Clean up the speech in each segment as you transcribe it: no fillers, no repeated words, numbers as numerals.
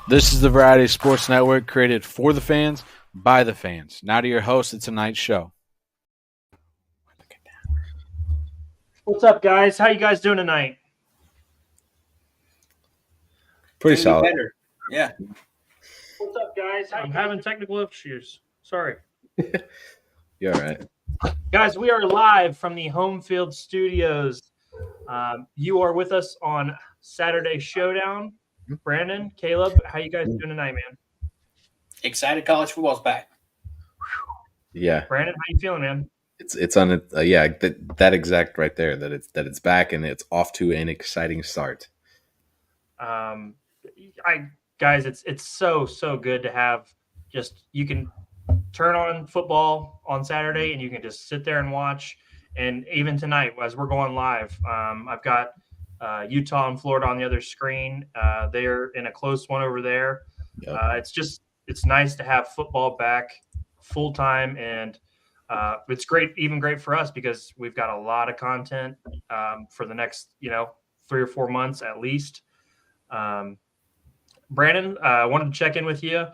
This is the Variety Sports Network, created for the fans, by the fans. Now to your host of tonight's show. What's up, guys? How you guys doing tonight? Pretty solid. Better. Yeah. What's up, guys? I'm having technical issues. Sorry. You're all right. Guys, we are live from the Home Field Studios. You are with us on Saturday Showdown. Brandon, Caleb, how you guys doing tonight, man? Excited college football's back. Yeah. Brandon, how you feeling, man? It's on it. That exact right there. That it's back and it's off to an exciting start. Guys, it's so good to have you can turn on football on Saturday and you can just sit there and watch. And even tonight, as we're going live, I've got Utah and Florida on the other screen. They're in a close one over there. Yep. It's nice to have football back full time, and it's great for us because we've got a lot of content for the next 3 or 4 months at least. Brandon, I wanted to check in with you.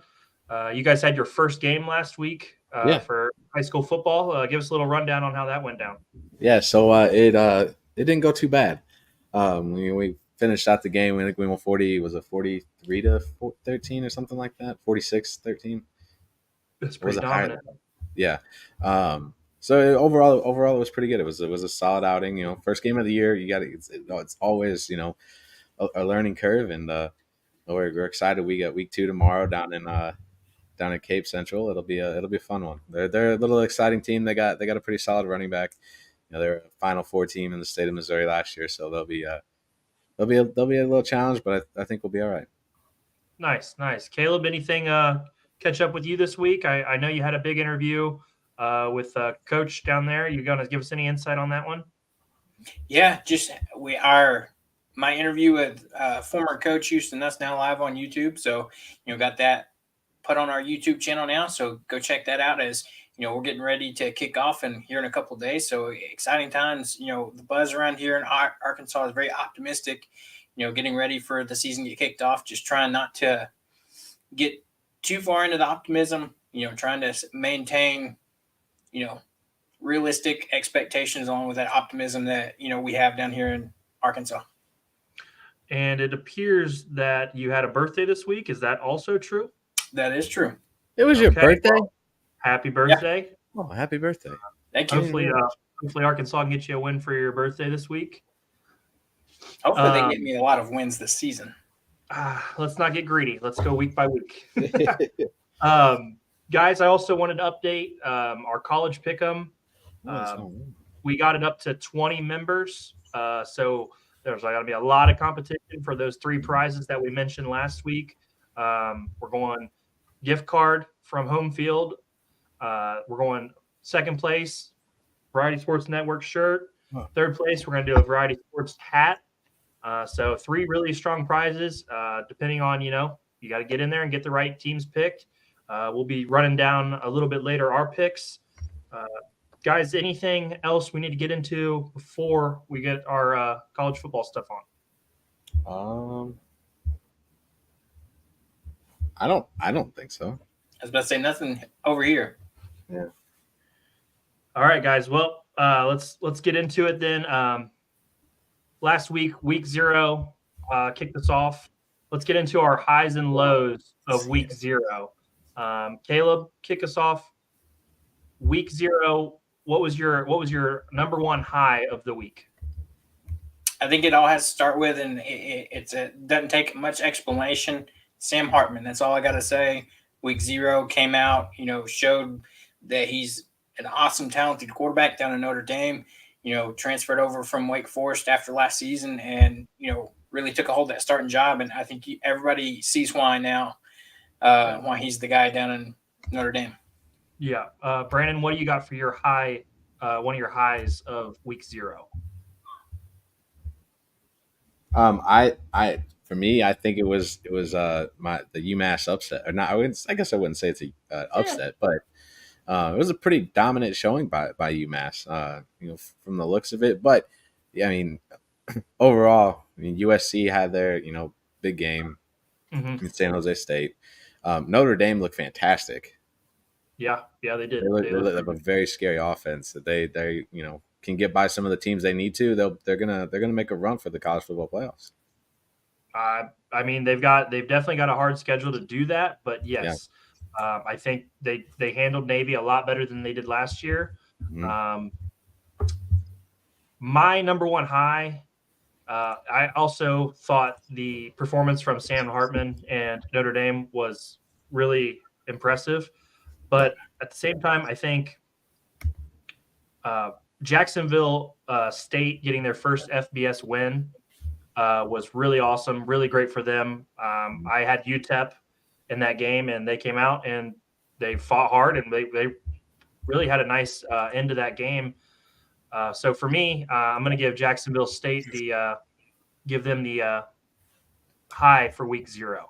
You guys had your first game last week for high school football. Give us a little rundown on how that went down. Yeah, so it didn't go too bad. We finished out the game. I think we won 43-13 or something like that. 46-13. That's pretty dominant. Yeah. So overall, it was pretty good. It was a solid outing. First game of the year. It's always a learning curve, and we're excited. We got week 2 tomorrow down in Cape Central. It'll be a fun one. They're a little exciting team. They got a pretty solid running back. They're a Final Four team in the state of Missouri last year, so they'll be a little challenge, but I think we'll be all right. Nice. Caleb, anything catch up with you this week? I know you had a big interview with Coach down there. You going to give us any insight on that one? Yeah, my interview with former coach Houston. That's now live on YouTube. So got that put on our YouTube channel now. So go check that out as. We're getting ready to kick off here in a couple of days. So exciting times. The buzz around here in Arkansas is very optimistic, getting ready for the season to get kicked off, just trying not to get too far into the optimism, trying to maintain, realistic expectations along with that optimism that, we have down here in Arkansas. And it appears that you had a birthday this week. Is that also true? That is true. It was your birthday? Well, happy birthday. Yeah. Oh, happy birthday. Thank you. Hopefully Arkansas can get you a win for your birthday this week. Hopefully they get me a lot of wins this season. Let's not get greedy. Let's go week by week. Guys, I also wanted to update our college pick'em. We got it up to 20 members. So there's going to be a lot of competition for those 3 prizes that we mentioned last week. We're going gift card from Home Field. We're going second place, Variety Sports Network shirt. Third place, we're going to do a Variety Sports hat. So 3 really strong prizes, depending on, you got to get in there and get the right teams picked. We'll be running down a little bit later our picks. Guys, anything else we need to get into before we get our college football stuff on? I don't think so. I was about to say nothing over here. Yeah. All right, guys. Well, let's get into it then. Last week 0, kicked us off. Let's get into our highs and lows of week 0. Caleb, kick us off. Week 0. What was your number 1 high of the week? I think it all has to start with, and it doesn't take much explanation. Sam Hartman. That's all I got to say. Week 0 came out, showed that he's an awesome, talented quarterback down in Notre Dame, transferred over from Wake Forest after last season and, really took a hold of that starting job. And I think everybody sees why now, why he's the guy down in Notre Dame. Yeah. Brandon, what do you got for your high, one of your highs of week 0? For me, I think it was the UMass upset, or not. I guess I wouldn't say it's a upset, but it was a pretty dominant showing by UMass. From the looks of it. But yeah, I mean, overall, USC had their big game. in San Jose State. Notre Dame looked fantastic. Yeah, they did. They have a very scary offense that they can get by some of the teams they need to. They're gonna make a run for the college football playoffs. I mean, they've definitely got a hard schedule to do that, but yes, I think they handled Navy a lot better than they did last year. Mm-hmm. My number one high, I also thought the performance from Sam Hartman and Notre Dame was really impressive, but at the same time, I think Jacksonville State getting their first FBS win was really awesome, really great for them. I had UTEP in that game, and they came out and they fought hard, and they really had a nice end to that game. So for me, I'm going to give Jacksonville State give them the high for week 0.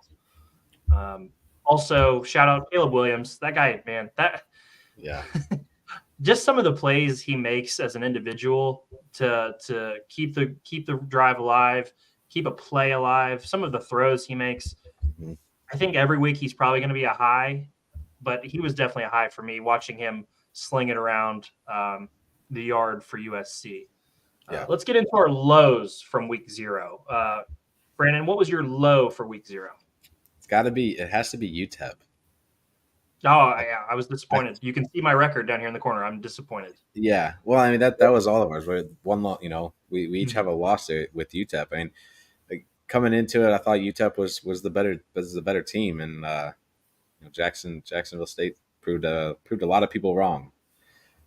Also, shout out Caleb Williams. That guy, man, just some of the plays he makes as an individual to keep the drive alive, keep a play alive. Some of the throws he makes, I think every week he's probably going to be a high, but he was definitely a high for me watching him sling it around the yard for USC. Let's get into our lows from week 0. Brandon, what was your low for week 0? It has to be UTEP. Oh, yeah, I was disappointed. You can see my record down here in the corner. I'm disappointed. Yeah, well, I mean that was all of ours. We each have a loss with UTEP. I mean, coming into it, I thought UTEP was the better team, and Jacksonville State proved a lot of people wrong.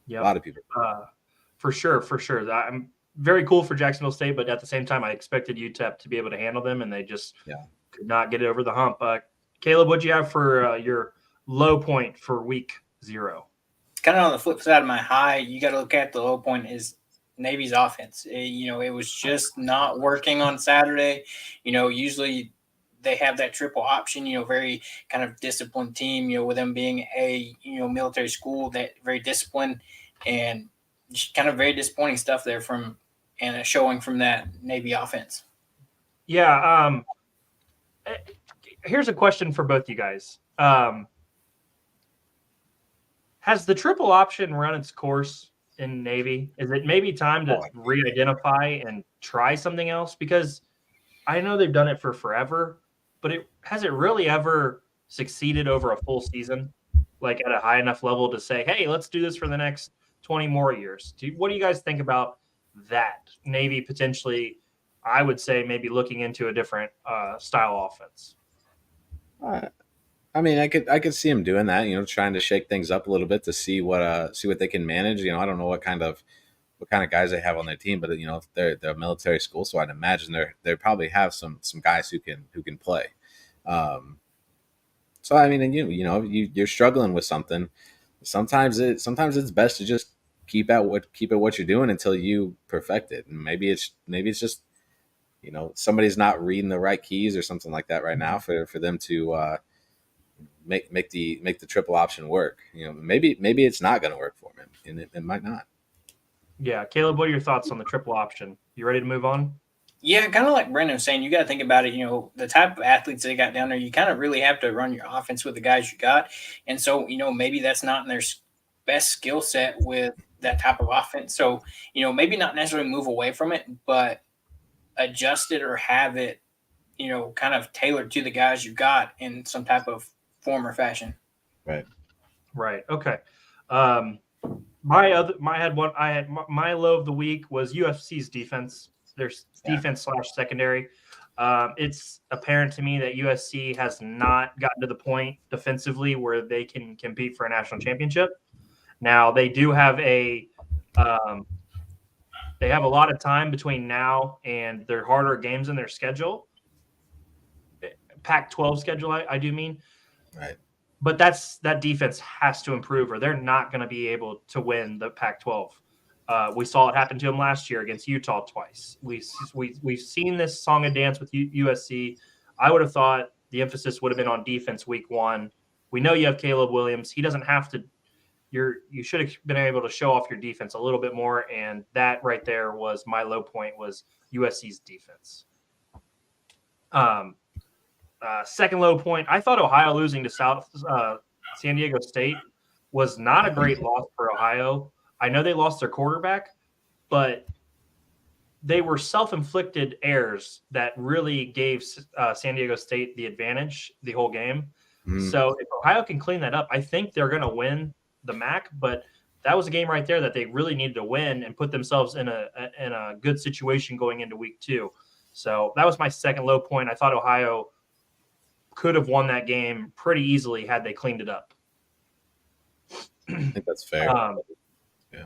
Yeah, a lot of people. For sure. I'm very cool for Jacksonville State, but at the same time, I expected UTEP to be able to handle them, and they just could not get it over the hump. Caleb, what'd you have for your low point for week 0? Kind of on the flip side of my high, you got to look at the low point is Navy's offense. It was just not working on Saturday. Usually they have that triple option, very kind of disciplined team, with them being a, military school, that very disciplined, and just kind of very disappointing stuff there and a showing from that Navy offense. Yeah. Here's a question for both you guys. Has the triple option run its course in Navy? Is it maybe time to re-identify and try something else? Because I know they've done it for forever, but has it really ever succeeded over a full season, like at a high enough level to say, hey, let's do this for the next 20 more years? What do you guys think about that? Navy potentially, I would say, maybe looking into a different style offense. I mean, I could see him doing that. Trying to shake things up a little bit to see what they can manage. I don't know what kind of guys they have on their team, but they're a military school, so I'd imagine they probably have some guys who can play. So I mean, and you're struggling with something. Sometimes it's best to just keep at what you're doing until you perfect it. And maybe it's just somebody's not reading the right keys or something like that right now for them to make the triple option work. Maybe it's not going to work for him, and it might not. Yeah, Caleb, what are your thoughts on the triple option? You ready to move on? Yeah, kind of like Brandon was saying, you got to think about it. The type of athletes they got down there, you kind of really have to run your offense with the guys you got. And so, maybe that's not in their best skill set with that type of offense. So, maybe not necessarily move away from it, but adjust it or have it, kind of tailored to the guys you got in some type of form or fashion. Right. Okay. My low of the week was USC's defense. Their defense / secondary. It's apparent to me that USC has not gotten to the point defensively where they can compete for a national championship. Now they do have a lot of time between now and their harder games in their schedule. Pac-12 schedule, I do mean. Right. But that defense has to improve, or they're not going to be able to win the Pac-12. We saw it happen to them last year against Utah twice. We've seen this song and dance with USC. I would have thought the emphasis would have been on defense week 1. We know you have Caleb Williams. He doesn't have to. You should have been able to show off your defense a little bit more, and that right there was my low point, was USC's defense. Second low point, I thought Ohio losing to San Diego State was not a great loss for Ohio. I know they lost their quarterback, but they were self-inflicted errors that really gave San Diego State the advantage the whole game. So if Ohio can clean that up, I think they're going to win the MAC. But that was a game right there that they really needed to win and put themselves in a good situation going into week 2. So that was my second low point. I thought Ohio could have won that game pretty easily had they cleaned it up. I think that's fair. Yeah.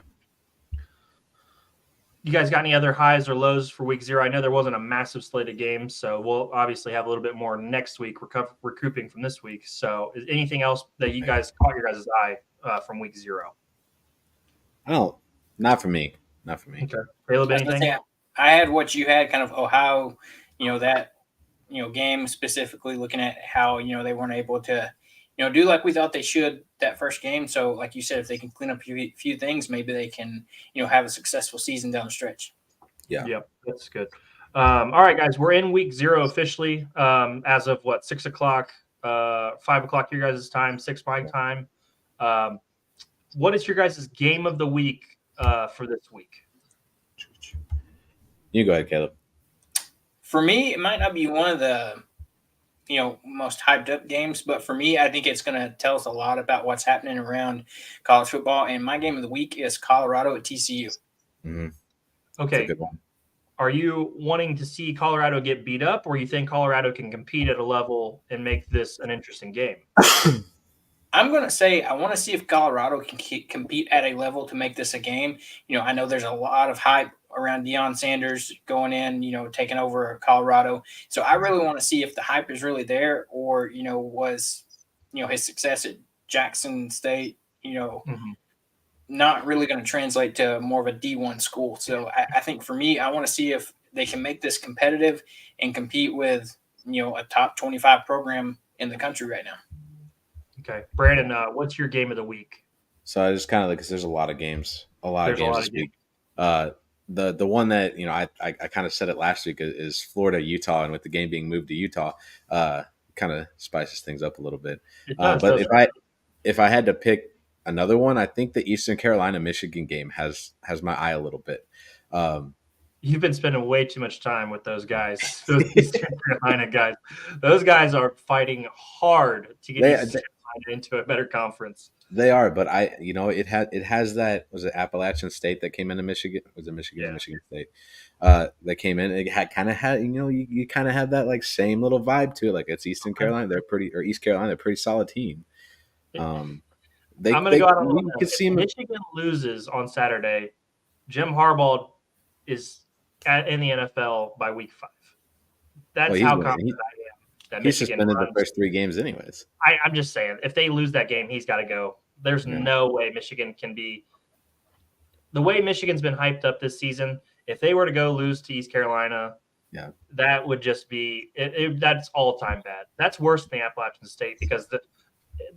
You guys got any other highs or lows for week 0? I know there wasn't a massive slate of games, so we'll obviously have a little bit more next week, recouping from this week. So is anything else that you guys caught your guys' eye from week 0? Not for me. Not for me. Okay. Caleb, anything? I had what you had, kind of Ohio, that, game specifically, looking at how, they weren't able to, do like we thought they should that first game. So like you said, if they can clean up a few things, maybe they can, have a successful season down the stretch. Yeah. Yep. That's good. All right, guys, we're in week 0 officially as of 6 o'clock, 5 o'clock your guys' time, 6 my time. What is your guys' game of the week for this week? You go ahead, Caleb. For me, it might not be one of the, most hyped up games, but for me, I think it's going to tell us a lot about what's happening around college football. And my game of the week is Colorado at TCU. Mm-hmm. Okay. That's a good one. Are you wanting to see Colorado get beat up, or you think Colorado can compete at a level and make this an interesting game? I'm going to say I want to see if Colorado can compete at a level to make this a game. I know there's a lot of hype around Deion Sanders going in, taking over Colorado. So I really want to see if the hype is really there, or, was, his success at Jackson State, not really going to translate to more of a D1 school. So I think for me, I want to see if they can make this competitive and compete with, a top 25 program in the country right now. Okay. Brandon, what's your game of the week? So I just kind of because there's a lot of games, this week. The one that I kind of said it last week is Florida Utah, and with the game being moved to Utah, kind of spices things up a little bit. But if I had to pick another one, I think the Eastern Carolina Michigan game has my eye a little bit. You've been spending way too much time with those guys, those Eastern Carolina guys. Those guys are fighting hard to get Eastern Carolina into a better conference. They are, but it has that, was it Appalachian State that came into Michigan? Was it Michigan? Yeah. Michigan State that came in. It had you kind of have that like same little vibe to it. Like it's Eastern Carolina, East Carolina, they're a pretty solid team. I'm going to go out on a limb. If Michigan loses on Saturday, Jim Harbaugh is in the NFL by week 5. That's how confident I am. He's suspended the first 3 games anyways. I'm just saying, if they lose that game, he's got to go. There's no way Michigan can be – the way Michigan's been hyped up this season, if they were to go lose to East Carolina, that would just be that's all-time bad. That's worse than the Appalachian State, because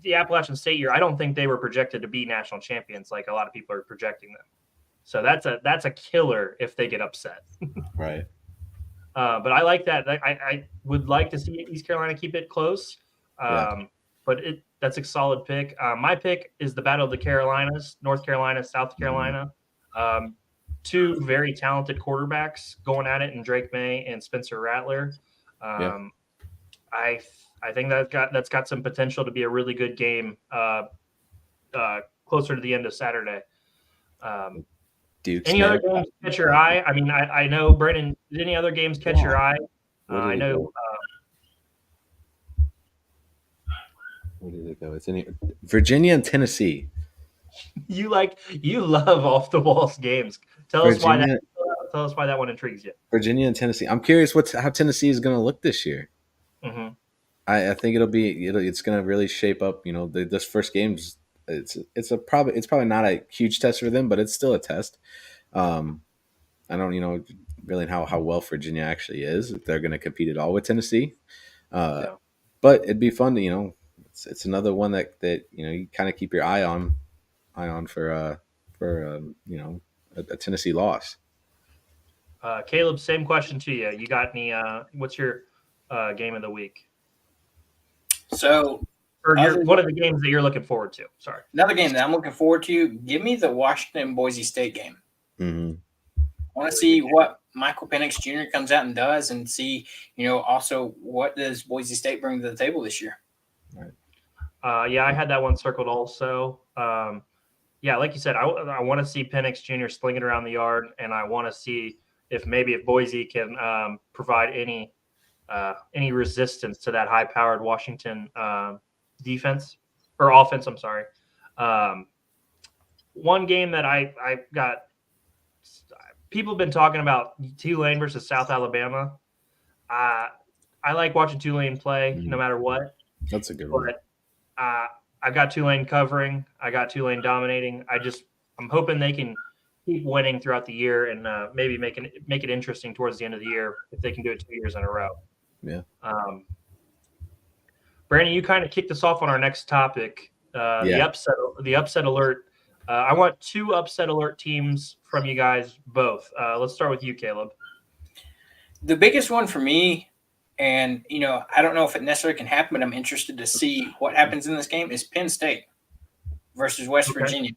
the Appalachian State year, I don't think they were projected to be national champions like a lot of people are projecting them. So that's a killer if they get upset. Right. But I like that. I would like to see East Carolina keep it close. But that's a solid pick. My pick is the Battle of the Carolinas, North Carolina, South Carolina. 2 very talented quarterbacks going at it in Drake May and Spencer Rattler. I think that's got some potential to be a really good game closer to the end of Saturday. Any other games catch your eye? I mean, I know, Brandon, did any other games catch your eye? I know. Where did it go? It's in Virginia and Tennessee. You love off the walls games. Tell us why that one intrigues you. Virginia and Tennessee. I'm curious how Tennessee is going to look this year. Mm-hmm. I think it's going to really shape up. This first game's it's probably not a huge test for them, but it's still a test. I don't really know how well Virginia actually is, if they're going to compete at all with Tennessee. But it'd be fun to it's another one that you kind of keep your eye on for a Tennessee loss. Caleb, same question to you. You got any? What's your game of the week? So, Or one of the games that you're looking forward to. Sorry. Another game that I'm looking forward to, give me the Washington-Boise State game. Mm-hmm. I want to see what Michael Penix Jr. comes out and does, and see, also what does Boise State bring to the table this year. Right. Yeah, I had that one circled also. Yeah, like you said, I want to see Penix Jr. slinging around the yard, and I want to see if Boise can provide any resistance to that high-powered Washington defense or offense. I'm sorry. One game that I got people have been talking about Tulane versus South Alabama. I like watching Tulane play no matter what. That's a good one. But I've got Tulane covering. I got Tulane dominating. I'm hoping they can keep winning throughout the year and maybe make it interesting towards the end of the year if they can do it 2 years in a row. Yeah. Brandon, you kind of kicked us off on our next topic, the upset alert. I want 2 upset alert teams from you guys both. Let's start with you, Caleb. The biggest one for me, and I don't know if it necessarily can happen, but I'm interested to see what happens in this game, is Penn State versus West Virginia.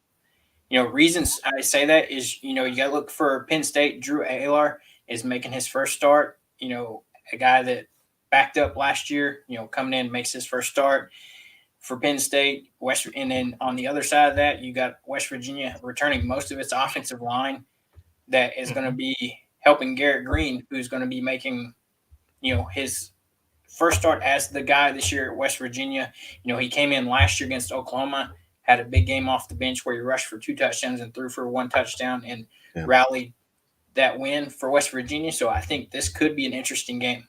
Reasons I say that is, you got to look for Penn State. Drew Aylar is making his first start. A guy that backed up last year, coming in, makes his first start for Penn State. And then on the other side of that, you got West Virginia returning most of its offensive line that is going to be helping Garrett Green, who's going to be making, his first start as the guy this year at West Virginia. He came in last year against Oklahoma, had a big game off the bench where he rushed for 2 touchdowns and threw for 1 touchdown and rallied that win for West Virginia. So I think this could be an interesting game.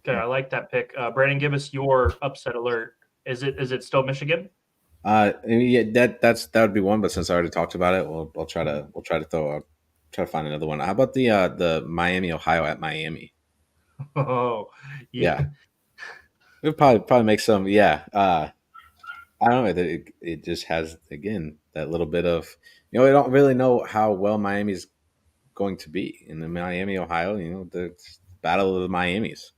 Okay, I like that pick. Brandon, give us your upset alert. Is it still Michigan? Yeah, that would be one. But since I already talked about it, we'll try to find another one. How about the Miami, Ohio at Miami? Oh, yeah. We'll probably make some. Yeah. I don't know. It just has, again, that little bit of, we don't really know how well Miami's going to be in the Miami, Ohio. The battle of the Miamis.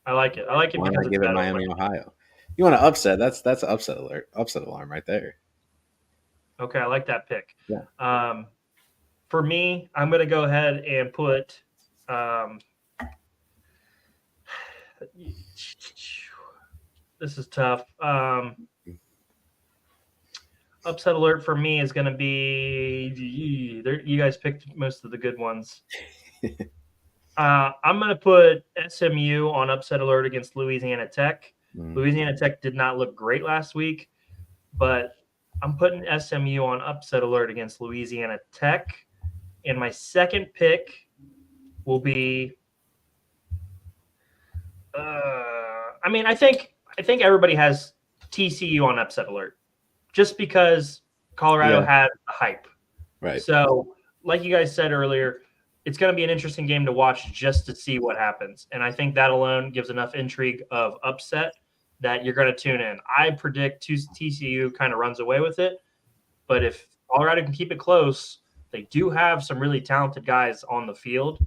I like it. I like it Why because not give it Miami, Ohio? You want to upset? That's an upset alert, upset alarm right there. Okay, I like that pick. Yeah. For me, I'm going to go ahead and put. This is tough. Upset alert for me is going to be. You guys picked most of the good ones. I'm going to put SMU on upset alert against Louisiana Tech. Louisiana Tech did not look great last week, but I'm putting SMU on upset alert against Louisiana Tech. And my second pick will be I think everybody has TCU on upset alert just because Colorado had the hype. Right. So, like you guys said earlier, it's going to be an interesting game to watch just to see what happens. And I think that alone gives enough intrigue of upset that you're going to tune in. I predict TCU kind of runs away with it. But if Colorado can keep it close, they do have some really talented guys on the field.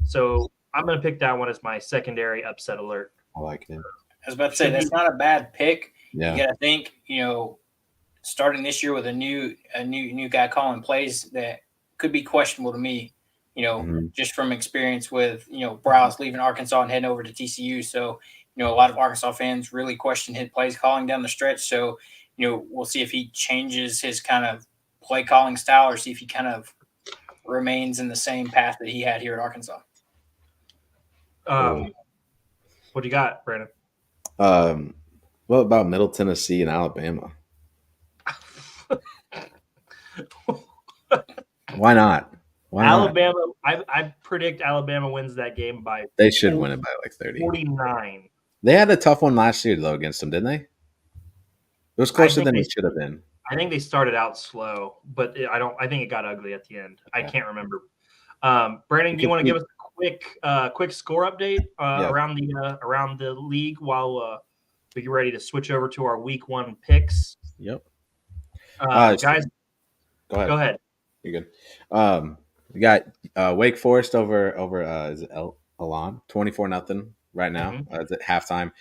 So I'm going to pick that one as my secondary upset alert. I like it. I was about to say, that's not a bad pick. Yeah. You got to think, starting this year with a new guy calling plays that could be questionable to me, just from experience with, Browse leaving Arkansas and heading over to TCU. So, a lot of Arkansas fans really question his plays calling down the stretch. So, we'll see if he changes his kind of play calling style or see if he kind of remains in the same path that he had here at Arkansas. What do you got, Brandon? What about Middle Tennessee and Alabama? Why not? Alabama. I predict Alabama wins that game by. They should win it by like 30. 49. They had a tough one last year though against them, didn't they? It was closer than it should have been. I think they started out slow, but I think it got ugly at the end. I can't remember. Brandon, do you want to give us a quick score update around the league while we get ready to switch over to our week 1 picks? Yep. Guys, go ahead. You're good. We got Wake Forest over is it Elon 24-0 right now. It's at halftime.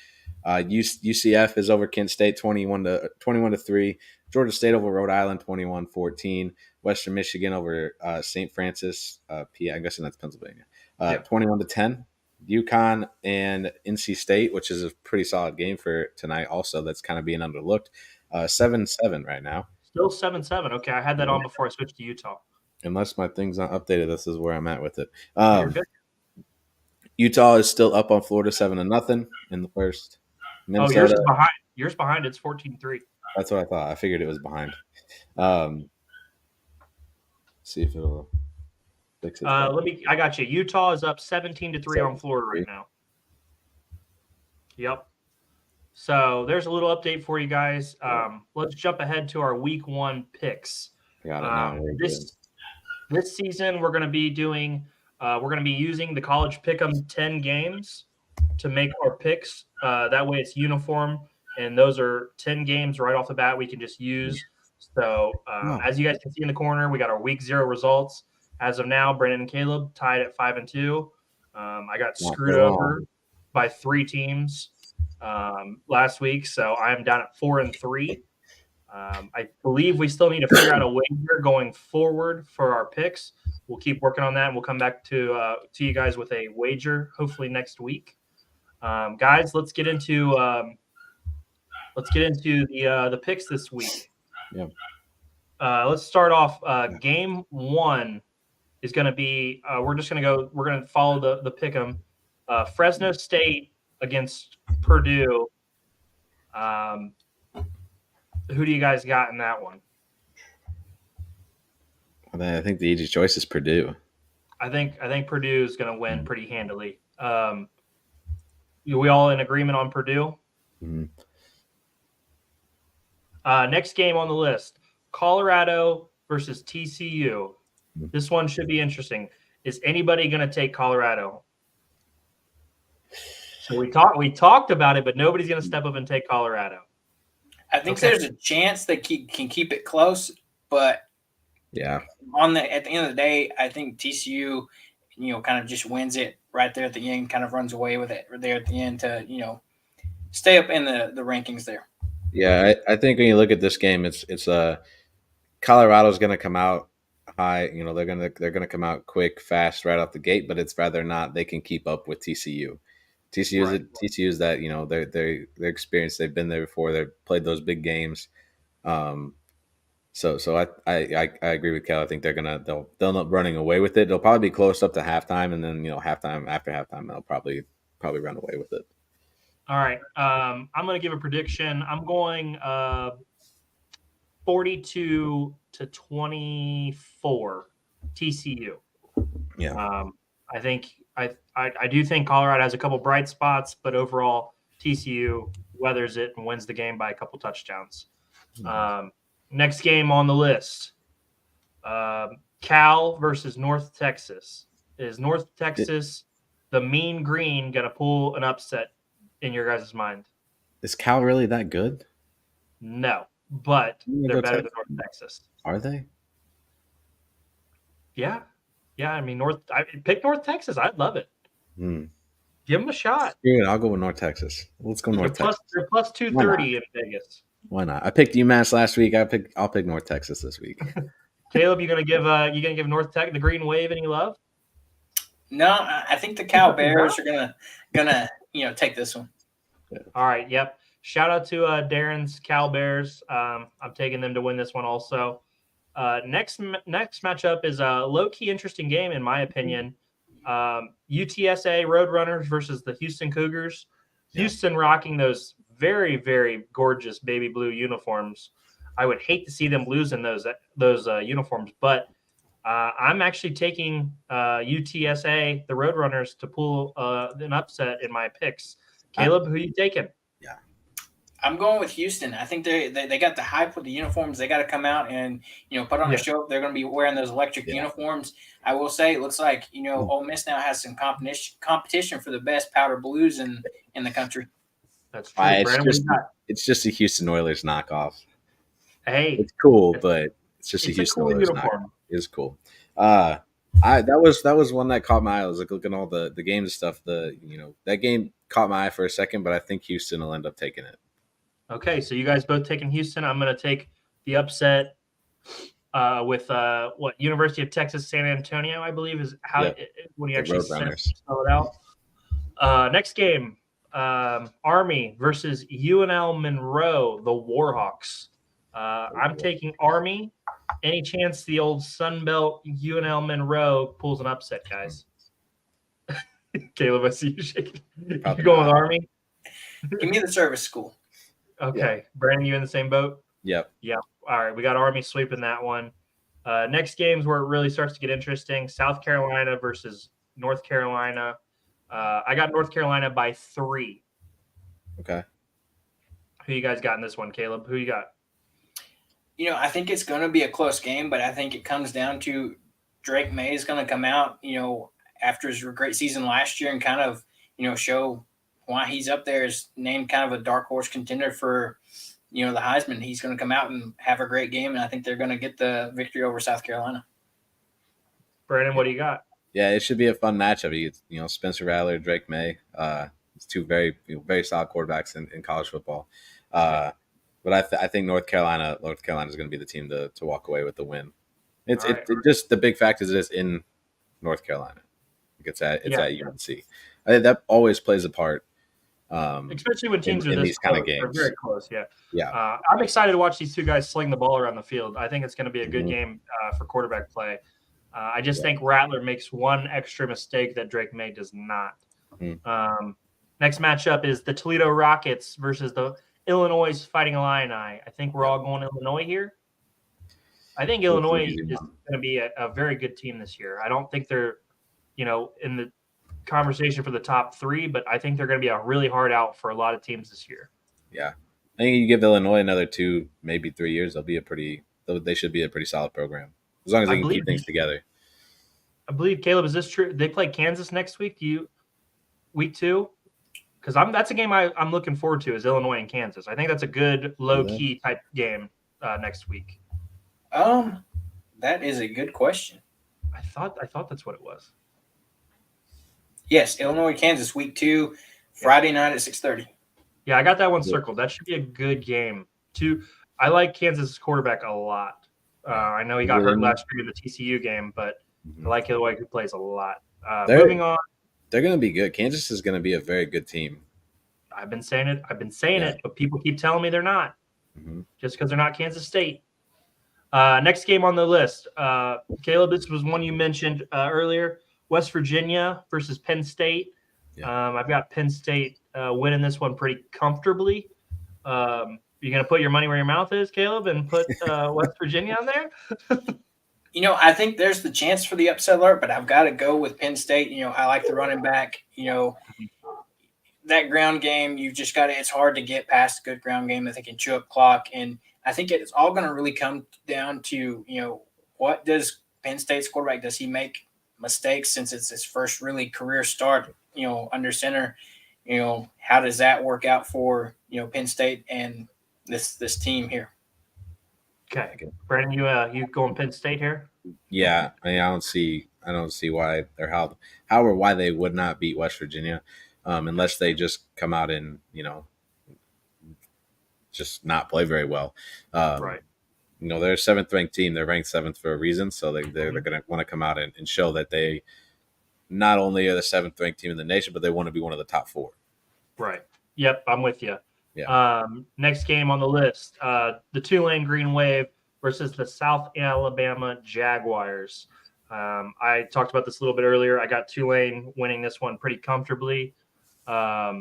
UCF is over Kent State 21-3. Georgia State over Rhode Island 21-14. Western Michigan over St. Francis, I guess that's Pennsylvania, 21-10. UConn and NC State, which is a pretty solid game for tonight. Also, that's kind of being underlooked. 7-7 right now. Still 7-7. Okay, I had that on before I switched to Utah. Unless my thing's not updated, this is where I'm at with it. You're good. Utah is still up on Florida 7-0 in the first. Minnesota, yours is behind. Yours behind. It's 14-3. That's what I thought. I figured it was behind. See if it'll fix it. I got you. Utah is up 17-3 on Florida right now. Yep. So there's a little update for you guys. Let's jump ahead to our week 1 picks. Got it. This season we're going to be doing. We're going to be using the college pick'em 10 games to make our picks. That way it's uniform, and those are 10 games right off the bat we can just use. So as you guys can see in the corner, we got our week 0 results. As of now, Brandon and Caleb tied at 5-2. I got screwed over by 3 teams last week, so I am down at 4-3. I believe we still need to figure out a wager going forward for our picks. We'll keep working on that, and we'll come back to you guys with a wager hopefully next week. Guys, let's get into the picks this week. Yeah. Let's start off. Game 1 is going to be. We're going to follow the pick'em. Fresno State against Purdue. Who do you guys got in that one? I think the easy choice is Purdue. I think Purdue is going to win pretty handily. We all in agreement on Purdue? Mm-hmm. Next game on the list, Colorado versus TCU. Mm-hmm. This one should be interesting. Is anybody going to take Colorado? So we talked about it, but nobody's going to step up and take Colorado. I think there's a chance they can keep it close, but yeah, at the end of the day, I think TCU, kind of just wins it right there at the end, kind of runs away with it there at the end to, stay up in the rankings there. Yeah, I think when you look at this game, it's Colorado's going to come out high. They're going to come out quick, fast, right out the gate. But it's rather not they can keep up with TCU. TCU is that they're experienced. They've been there before. They've played those big games. So I agree with Cal. I think they'll end up running away with it. They'll probably be close up to halftime, and then after halftime they'll probably run away with it. All right. I'm going to give a prediction. I'm going 42-24 TCU. Yeah. I do think Colorado has a couple bright spots, but overall TCU weathers it and wins the game by a couple touchdowns. Mm-hmm. Next game on the list, Cal versus North Texas. Is North Texas the Mean Green going to pull an upset in your guys' mind? Is Cal really that good? No, but they're better than North Texas. Are they? Yeah. I mean, pick North Texas. I'd love it. Give them a shot. Screw it, I'll go with North Texas. Let's go North Texas. They're plus 230 in Vegas. Why not? I picked UMass last week. I'll pick North Texas this week. Caleb, you gonna give North Tech the green wave any love? No, I think the Cal Bears are gonna take this one. Yeah. All right. Yep. Shout out to Darren's Cal Bears. I'm taking them to win this one also. Next matchup is a low-key interesting game, in my opinion. UTSA Roadrunners versus the Houston Cougars. Yeah. Houston rocking those very, very gorgeous baby blue uniforms. I would hate to see them losing those uniforms, but I'm actually taking UTSA, the Roadrunners, to pull an upset in my picks. Caleb, who are you taking? Yeah, I'm going with Houston. I think they got the hype with the uniforms. They got to come out and put on a show. They're going to be wearing those electric uniforms. I will say, it looks like Ole Miss now has some competition for the best powder blues in the country. That's true. It's just a Houston Oilers knockoff. Hey, it's cool, but it's just a Houston Oilers uniform. knockoff. It's cool. That was one that caught my eye. I was like looking at all the games and stuff. That game caught my eye for a second, but I think Houston will end up taking it. Okay, so you guys both taking Houston. I'm going to take the upset with University of Texas San Antonio, I believe is how when you actually spell it out. Next game, Army versus UNL Monroe, the Warhawks. I'm taking Army. Any chance the old Sunbelt UNL Monroe pulls an upset, guys? Caleb, I see you shaking. You going with Army? Give me the service school. Okay. Yeah. Brandon, you in the same boat? Yep. Yeah. All right. We got Army sweeping that one. Next game's where it really starts to get interesting. South Carolina versus North Carolina. I got North Carolina by 3. Okay. Who you guys got in this one, Caleb? Who you got? I think it's going to be a close game, but I think it comes down to Drake May is going to come out, after his great season last year and kind of, show why he's up there is named kind of a dark horse contender for, the Heisman. He's going to come out and have a great game, and I think they're going to get the victory over South Carolina. Brandon, what do you got? Yeah, it should be a fun matchup. Spencer Rattler, Drake May. It's two very, very solid quarterbacks in college football. But I think North Carolina is going to be the team to walk away with the win. It just the big fact is it's in North Carolina. It's at UNC. I think that always plays a part. Especially when teams are in these kind of games. They're very close, yeah. Yeah. I'm excited to watch these two guys sling the ball around the field. I think it's going to be a good game for quarterback play. I just think Rattler makes one extra mistake that Drake May does not. Next matchup is the Toledo Rockets versus the Illinois Fighting Illini. I think we're all going Illinois here. I think Illinois is going to be a very good team this year. I don't think they're, in the conversation for the top 3, but I think they're going to be a really hard out for a lot of teams this year. Yeah. I think you give Illinois another 2, maybe 3 years, they should be a pretty solid program. As long as they can keep things together. I believe, Caleb, is this true? They play Kansas next week. Week 2? Because that's a game I'm looking forward to is Illinois and Kansas. I think that's a good low-key type game next week. That is a good question. I thought that's what it was. Yes, Illinois, Kansas, week 2, Friday night at 6:30. Yeah, I got that one circled. That should be a good game. I like Kansas' quarterback a lot. I know he got hurt last year in the TCU game, but I like Illinois who plays a lot. Moving on. They're going to be good. Kansas is going to be a very good team. I've been saying it, but people keep telling me they're not. Just because they're not Kansas State. Next game on the list. Caleb, this was one you mentioned earlier. West Virginia versus Penn State. Yeah. I've got Penn State winning this one pretty comfortably. You're going to put your money where your mouth is, Caleb, and put West Virginia on there? I think there's the chance for the upset alert, but I've got to go with Penn State. I like the running back. That ground game, you've just got to – it's hard to get past a good ground game that they can chew up clock. And I think it's all going to really come down to, what does Penn State's quarterback – does he make mistakes since it's his first really career start, under center? How does that work out for, Penn State and this team here? Okay, Brandon, you going Penn State here? Yeah, I don't see why or how or why they would not beat West Virginia, unless they just come out and just not play very well. Right. They're a 7th ranked team. They're ranked 7th for a reason, so they're going to want to come out and show that they not only are the 7th ranked team in the nation, but they want to be one of the top 4. Right. Yep, I'm with you. Yeah. Next game on the list, the Tulane Green Wave versus the South Alabama Jaguars. I talked about this a little bit earlier. I got Tulane winning this one pretty comfortably. I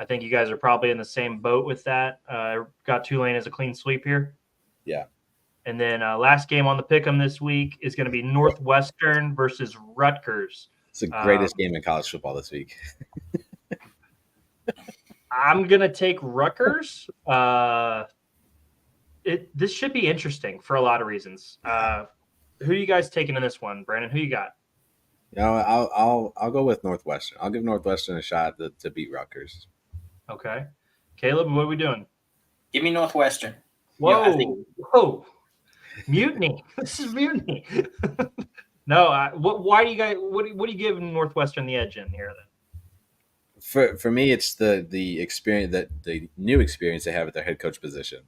think you guys are probably in the same boat with that. Got Tulane as a clean sweep here. Yeah. And then last game on the pick'em this week is going to be Northwestern versus Rutgers. It's the greatest game in college football this week. I'm going to take Rutgers. This should be interesting for a lot of reasons. Who are you guys taking in this one, Brandon? Who you got? I'll go with Northwestern. I'll give Northwestern a shot to beat Rutgers. Okay. Caleb, what are we doing? Give me Northwestern. Whoa. Whoa. Mutiny. This is mutiny. No, why do you guys? What do you give Northwestern the edge in here then? For me, it's the experience, that the new experience they have at their head coach position.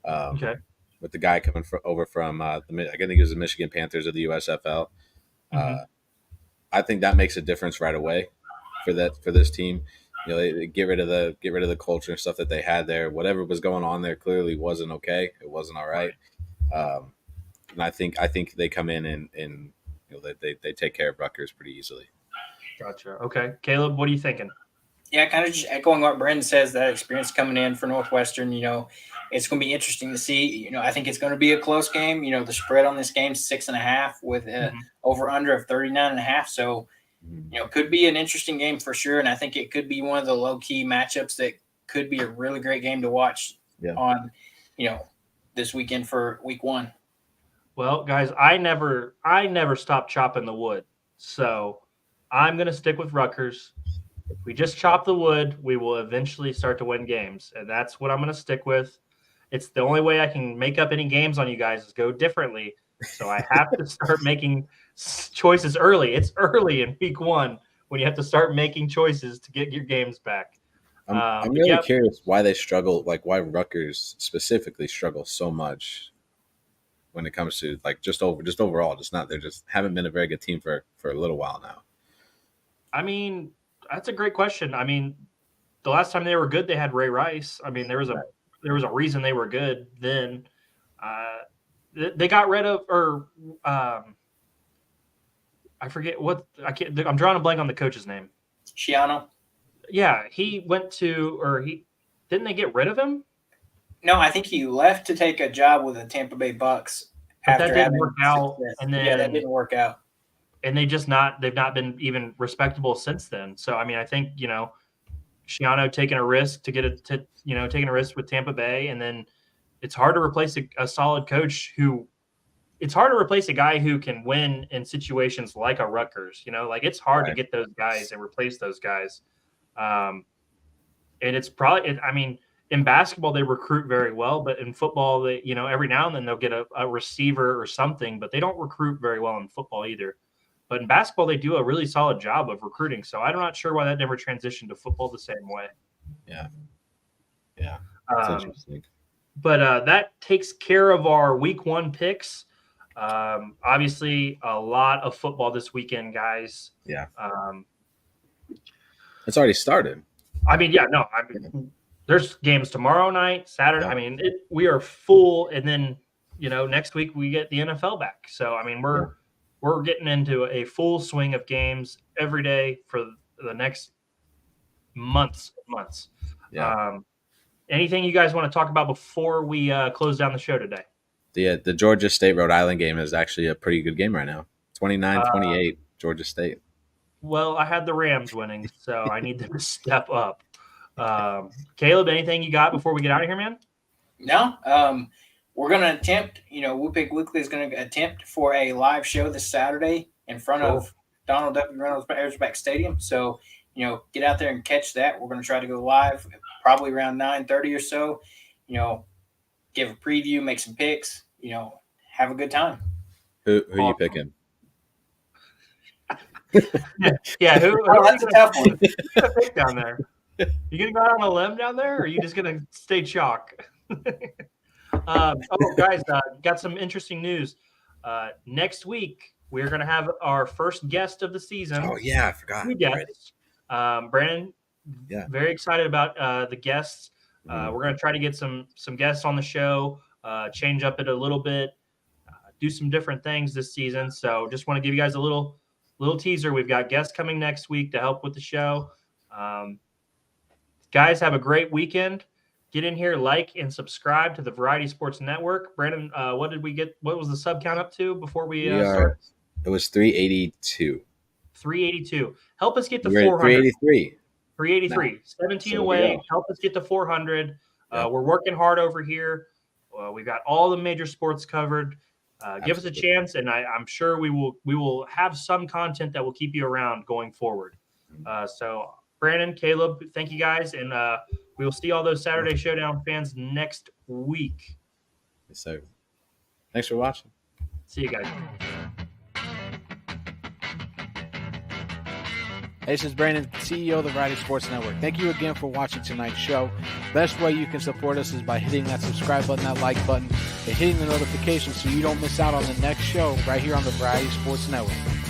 Okay. With the guy coming over from I think it was the Michigan Panthers of the USFL. Mm-hmm. I think that makes a difference right away for this team. They get rid of the culture and stuff that they had there. Whatever was going on there clearly wasn't okay. It wasn't all right. And I think they come in and they take care of Rutgers pretty easily. Gotcha. Okay, Caleb, what are you thinking? Yeah, kind of just echoing what Brendan says, that experience coming in for Northwestern, it's going to be interesting to see. I think it's going to be a close game. The spread on this game is 6.5 with over under of 39.5. So, could be an interesting game for sure. And I think it could be one of the low key matchups that could be a really great game to watch on, this weekend for week 1. Well, guys, I never stopped chopping the wood. So I'm going to stick with Rutgers. If we just chop the wood, we will eventually start to win games. And that's what I'm going to stick with. It's the only way I can make up any games on you guys is go differently. So I have to start making choices early. It's early in week 1 when you have to start making choices to get your games back. I'm really curious why they struggle, like why Rutgers specifically struggle so much when it comes to just overall. They just haven't been a very good team for a little while now. I mean, that's a great question. I mean, the last time they were good, they had Ray Rice. I mean, there was a reason they were good then. They got rid of, I forget I'm drawing a blank on the coach's name. Shiano. Yeah, he went to, didn't they get rid of him? No, I think he left to take a job with the Tampa Bay Bucks. But that didn't work out. And then, that didn't work out. And they've not been even respectable since then. So, I mean, I think, Shiano taking a risk taking a risk with Tampa Bay. And then it's hard to replace a solid coach it's hard to replace a guy who can win in situations like a Rutgers, it's hard to get those guys and replace those guys. And it's probably, in basketball, they recruit very well, but in football, they, every now and then they'll get a receiver or something, but they don't recruit very well in football either. But in basketball, they do a really solid job of recruiting. So I'm not sure why that never transitioned to football the same way. Yeah. Yeah. That's interesting. But that takes care of our week 1 picks. Obviously, a lot of football this weekend, guys. Yeah. It's already started. There's games tomorrow night, Saturday. Yeah. We are full. And then, next week we get the NFL back. So, we're getting into a full swing of games every day for the next months. Yeah. Anything you guys want to talk about before we close down the show today? The Georgia State Rhode Island game is actually a pretty good game right now. 29-28, Georgia State. Well, I had the Rams winning, so I need them to step up. Caleb, anything you got before we get out of here, man? No. We're going to attempt, Whoopig Weekly is going to attempt for a live show this Saturday in front of Donald W. Reynolds Airsback Stadium. So, get out there and catch that. We're going to try to go live probably around 9:30 or so. Give a preview, make some picks, have a good time. Who are you picking? Yeah, that's a tough one. Pick down there. You going to go out on a limb down there, or are you just going to stay chalk? Guys, got some interesting news. Next week, we're going to have our first guest of the season. Oh, yeah, I forgot. 2 guests. Brandon, very excited about the guests. We're going to try to get some guests on the show, change up it a little bit, do some different things this season. So just want to give you guys a little teaser. We've got guests coming next week to help with the show. Guys, have a great weekend. Get in here, like and subscribe to the Variety Sports Network. Brandon, what was the sub count up to before we started? It was 382. 382. Help us get to 400. 383. 383. 17 away. Help us get to 400. We're working hard over here. We've got all the major sports covered. Give us a chance, and I'm sure we will have some content that will keep you around going forward. So, Brandon, Caleb, thank you guys, and we will see all those Saturday Showdown fans next week. Yes, sir. Thanks for watching. See you guys. This is Brandon, CEO of the Variety Sports Network. Thank you again for watching tonight's show. Best way you can support us is by hitting that subscribe button, that like button, and hitting the notification so you don't miss out on the next show right here on the Variety Sports Network.